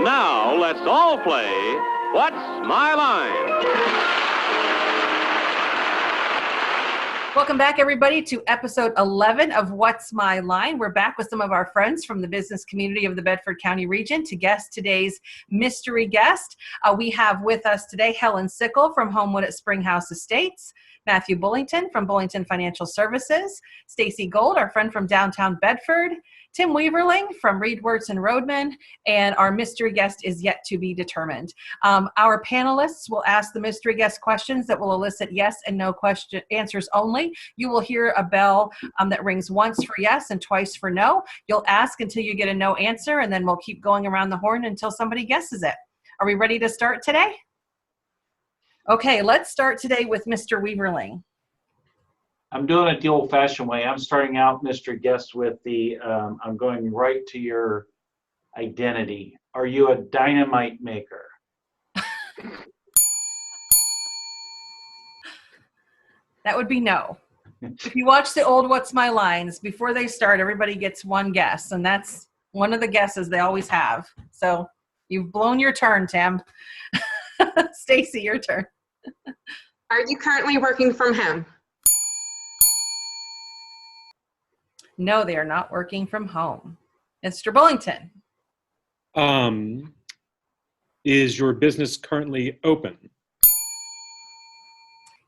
now let's all play What's My Line? Welcome back, everybody, to episode 11 of What's My Line. We're back with some of our friends from the business community of the Bedford County region to guest today's mystery guest. We have with us today Helen Sickle from Homewood at Springhouse Estates, Matthew Bullington from Bullington Financial Services, Stacy Gold, our friend from downtown Bedford, Tim Weaverling from Reed Wirtz and Roadman, and our mystery guest is yet to be determined. Our panelists will ask the mystery guest questions that will elicit yes and no question answers only. You will hear a bell that rings once for yes and twice for no. You'll ask until you get a no answer, and then we'll keep going around the horn until somebody guesses it. Are we ready to start today? Okay, let's start today with Mr. Weaverling. I'm doing it the old-fashioned way. I'm starting out, Mr. Guest, with the, I'm going right to your identity. Are you a dynamite maker? That would be no. If you watch the old What's My Lines, before they start, everybody gets one guess, and that's one of the guesses they always have. So you've blown your turn, Tim. Stacy, your turn. Are you currently working from home? No, they are not working from home. Mr. Bullington. Is your business currently open?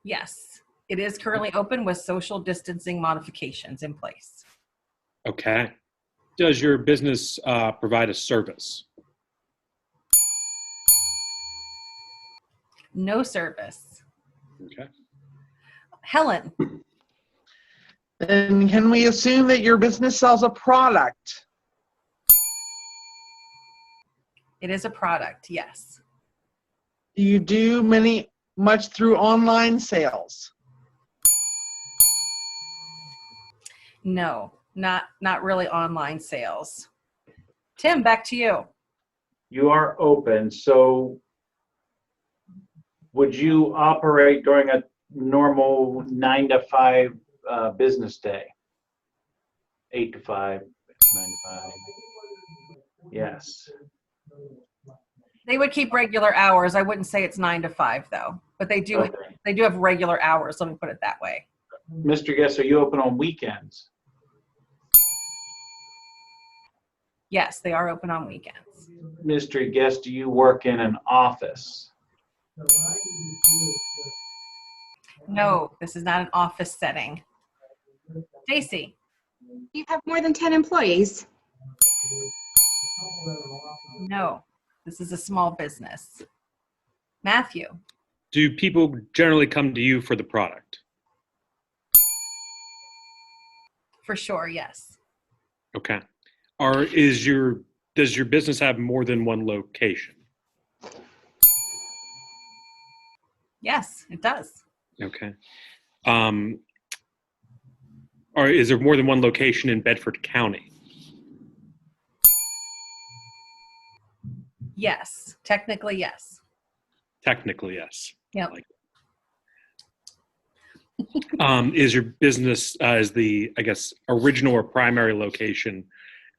Yes, it is currently open with social distancing modifications in place. Okay. Does your business provide a service? No service. Okay. Helen. And can we assume that your business sells a product? It is a product, yes. Do you do much through online sales? No, not really online sales. Tim, back to you. You are open, so would you operate during a normal 9 to 5 business day? 8 to 5, 9 to 5. Yes. They would keep regular hours. I wouldn't say it's 9 to 5 though, but they do. Okay. They do have regular hours. Let me put it that way. Mr. Guest, are you open on weekends? Yes, they are open on weekends. Mr. Guest, do you work in an office? No, this is not an office setting. Stacy. Do you have more than 10 employees? No, this is a small business. Matthew. Do people generally come to you for the product? For sure, yes. Okay. Does your business have more than one location? Yes, it does. Okay. Is there more than one location in Bedford County? Yes, technically, yes. Technically, yes. Yep. Is your business is the, I guess, original or primary location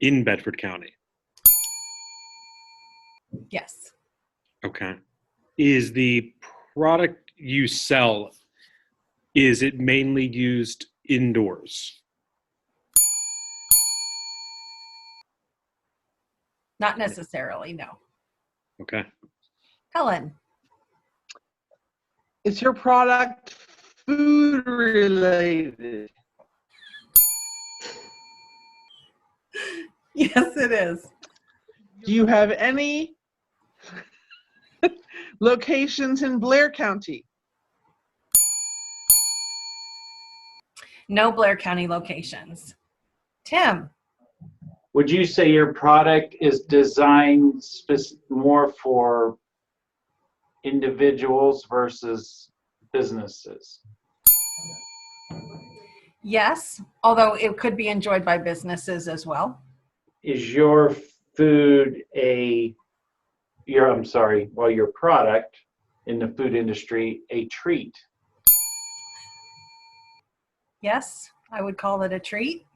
in Bedford County? Yes. Okay. Is the product you sell, is it mainly used indoors? Not necessarily, no. Okay. Helen. Is your product food related? Yes, it is. Do you have any locations in Blair County? No Blair County locations. Tim. Would you say your product is designed more for individuals versus businesses? Yes, although it could be enjoyed by businesses as well. Is your food your product in the food industry a treat? Yes, I would call it a treat.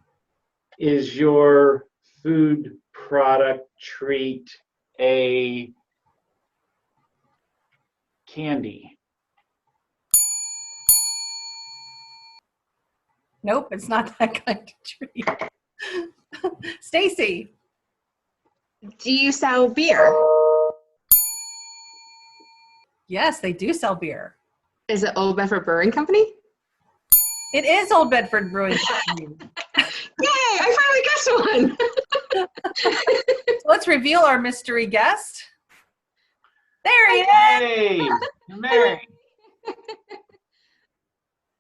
Is your food product treat a candy? Nope, it's not that kind of treat. Stacy. Do you sell beer? Yes, they do sell beer. Is it Old Bedford Brewing Company? It is Old Bedford Brewing Company. Yay, I finally guessed one. Let's reveal our mystery guest. There he is. Hey, Mary.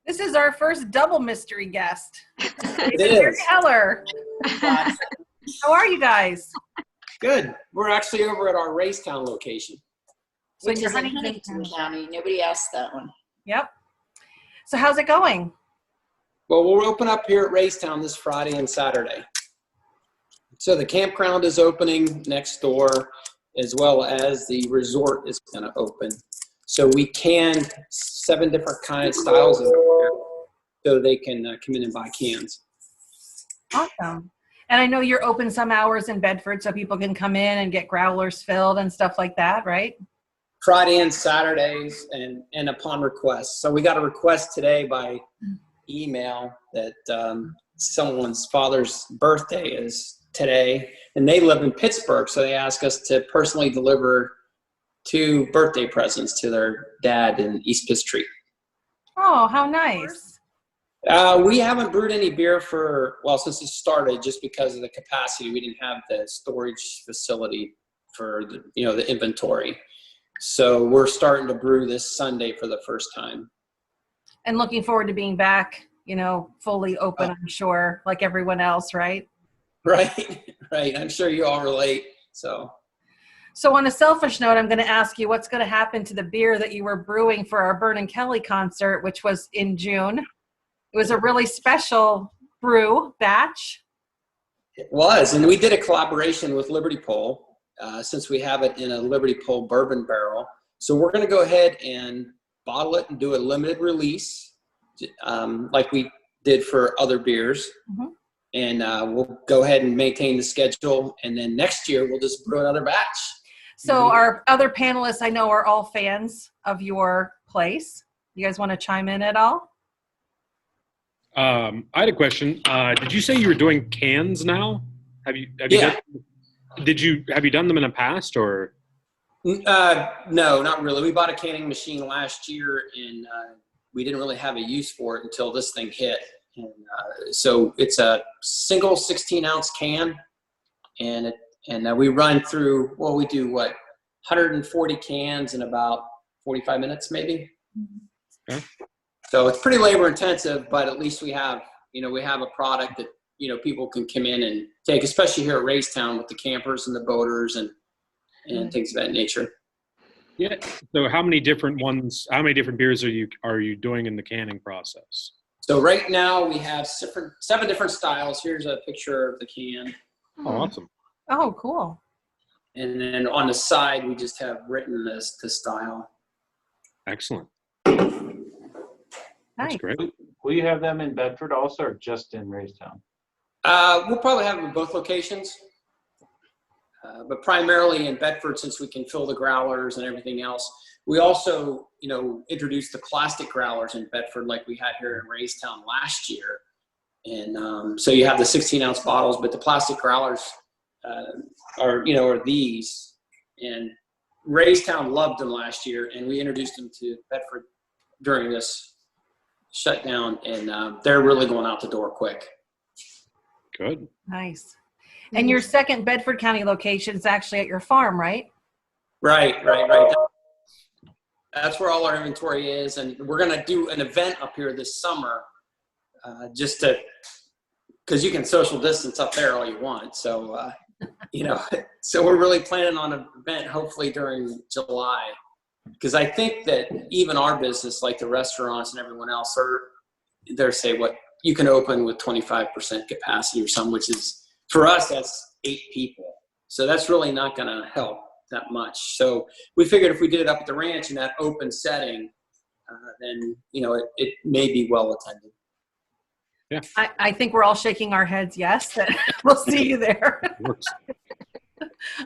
This is our first double mystery guest. It Mary is. Heller. How are you guys? Good. We're actually over at our Racetown location. So Which you're is in Huntington Huntington County. Nobody asked that one. Yep. So how's it going? Well, we'll open up here at Racetown this Friday and Saturday. So the campground is opening next door, as well as the resort is going to open. So we canned 7 different kinds, styles of beer, so they can come in and buy cans. Awesome. And I know you're open some hours in Bedford so people can come in and get growlers filled and stuff like that, right? Friday and Saturdays and upon request. So we got a request today by email that someone's father's birthday is today, and they live in Pittsburgh, so they asked us to personally deliver 2 birthday presents to their dad in East Peachtree. Oh, how nice. We haven't brewed any beer since it started, just because of the capacity. We didn't have the storage facility for the inventory. So we're starting to brew this Sunday for the first time. And looking forward to being back, fully open, I'm sure, like everyone else, right? Right. I'm sure you all relate. So on a selfish note, I'm going to ask you what's going to happen to the beer that you were brewing for our Byrne and Kelly concert, which was in June. It was a really special brew batch. it was, and we did a collaboration with Liberty Pole, since we have it in a Liberty Pole bourbon barrel. So we're going to go ahead and bottle it and do a limited release, like we did for other beers. Mm-hmm. And we'll go ahead and maintain the schedule. And then next year, we'll just brew another batch. So our other panelists, I know, are all fans of your place. You guys want to chime in at all? I had a question. Did you say you were doing cans now? Have you Yeah. have you done them in the past, or? No, not really. We bought a canning machine last year, and we didn't really have a use for it until this thing hit. And so it's a single 16-ounce can, and we run through, we do 140 cans in about 45 minutes, maybe. Okay. So it's pretty labor intensive, but at least we have a product that people can come in and take, especially here at Racetown with the campers and the boaters and things of that nature. Yeah. So how many different beers are you doing in the canning process? So right now we have 7 different styles. Here's a picture of the can. Oh, awesome. Oh, cool. And then on the side, we just have written the style. Excellent. Nice. That's great. Will you have them in Bedford also, or just in Racetown? We'll probably have them in both locations, but primarily in Bedford, since we can fill the growlers and everything else. We also, introduced the plastic growlers in Bedford like we had here in Racetown last year. And so you have the 16-ounce bottles, but the plastic growlers are these. And Racetown loved them last year, and we introduced them to Bedford during this shutdown, and they're really going out the door quick. Good. Nice. And your second Bedford County location is actually at your farm, right? Right. That's where all our inventory is, and we're going to do an event up here this summer, because you can social distance up there all you want. So, so we're really planning on an event hopefully during July, because I think that even our business, like the restaurants and everyone else, they're say you can open with 25% capacity or something, which is, for us, that's 8 people. So that's really not going to help that much. So we figured if we did it up at the ranch in that open setting, then, it may be well attended. Yeah. I think we're all shaking our heads yes, that we'll see you there. Works.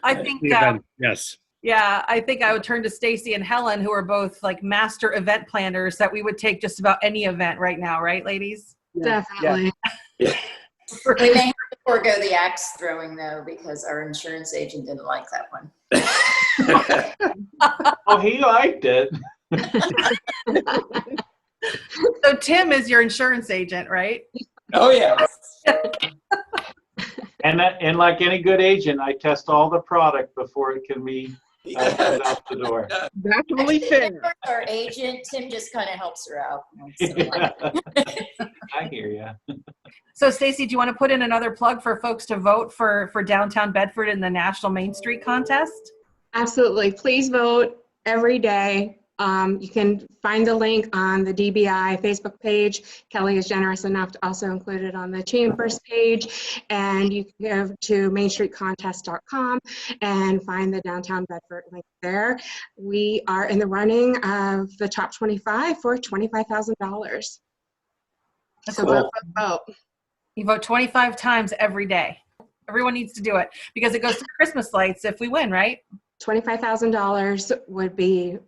I think, The event, yes. yeah, I think I would turn to Stacy and Helen, who are both like master event planners, that we would take just about any event right now, right, ladies? Definitely. We may have to forego the axe throwing though, because our insurance agent didn't like that one. Oh, he liked it. So Tim is your insurance agent, right? Oh, yeah. And like any good agent, I test all the product before it can be put out the door. That's really fair. Our agent, Tim just kind of helps her out. once in a while. I hear you. So Stacy, do you want to put in another plug for folks to vote for downtown Bedford in the National Main Street contest? Absolutely. Please vote every day. You can find the link on the DBI Facebook page. Kelly is generous enough to also include it on the Chambers page. And you can go to mainstreetcontest.com and find the Downtown Bedford link there. We are in the running of the top 25 for $25,000. So vote. You vote 25 times every day. Everyone needs to do it because it goes to Christmas lights if we win, right? $25,000 would be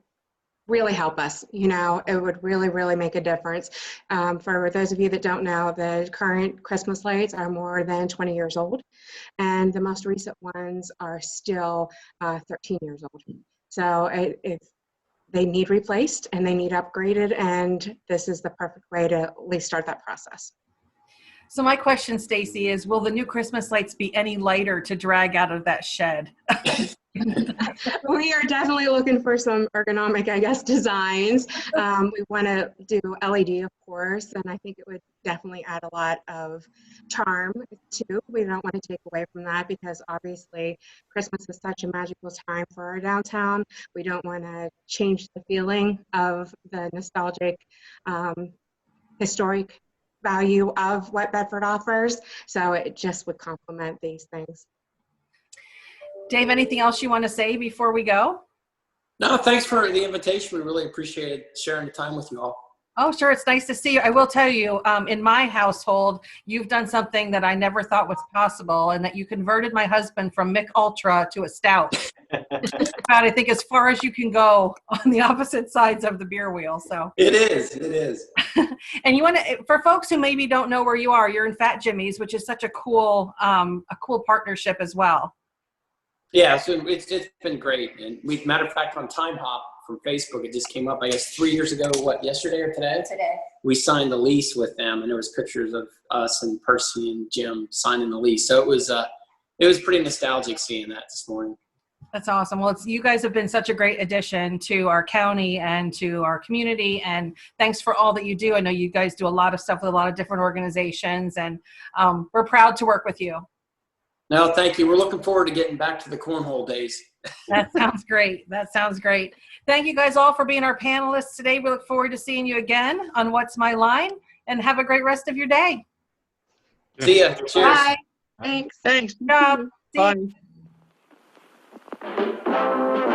really help us. You know, it would really, really make a difference. For those of you that don't know, the current Christmas lights are more than 20 years old, and the most recent ones are still 13 years old. So if they need replaced and they need upgraded, and this is the perfect way to at least start that process. So my question, Stacy, is will the new Christmas lights be any lighter to drag out of that shed? We are definitely looking for some ergonomic, I guess, designs. We want to do LED, of course, and I think it would definitely add a lot of charm too. We don't want to take away from that because obviously Christmas is such a magical time for our downtown. We don't want to change the feeling of the nostalgic, historic value of what Bedford offers. So it just would complement these things. Dave, anything else you want to say before we go? No, thanks for the invitation. We really appreciated sharing the time with you all. Oh, sure. It's nice to see you. I will tell you, in my household, you've done something that I never thought was possible, and that you converted my husband from Mick Ultra to a stout. About, I think, as far as you can go on the opposite sides of the beer wheel. So It is. And you want to, for folks who maybe don't know where you are, you're in Fat Jimmy's, which is such a cool partnership as well. Yeah, so it's been great. And matter of fact, on Time Hop from Facebook, it just came up, I guess, 3 years ago, yesterday or today? Today. We signed the lease with them, and there was pictures of us and Percy and Jim signing the lease. So it was pretty nostalgic seeing that this morning. That's awesome. Well, you guys have been such a great addition to our county and to our community, and thanks for all that you do. I know you guys do a lot of stuff with a lot of different organizations, and we're proud to work with you. No, thank you. We're looking forward to getting back to the cornhole days. That sounds great. That sounds great. Thank you guys all for being our panelists today. We look forward to seeing you again on What's My Line, and have a great rest of your day. See ya. Cheers. Bye. Thanks. Thanks. Good job. See you. Bye.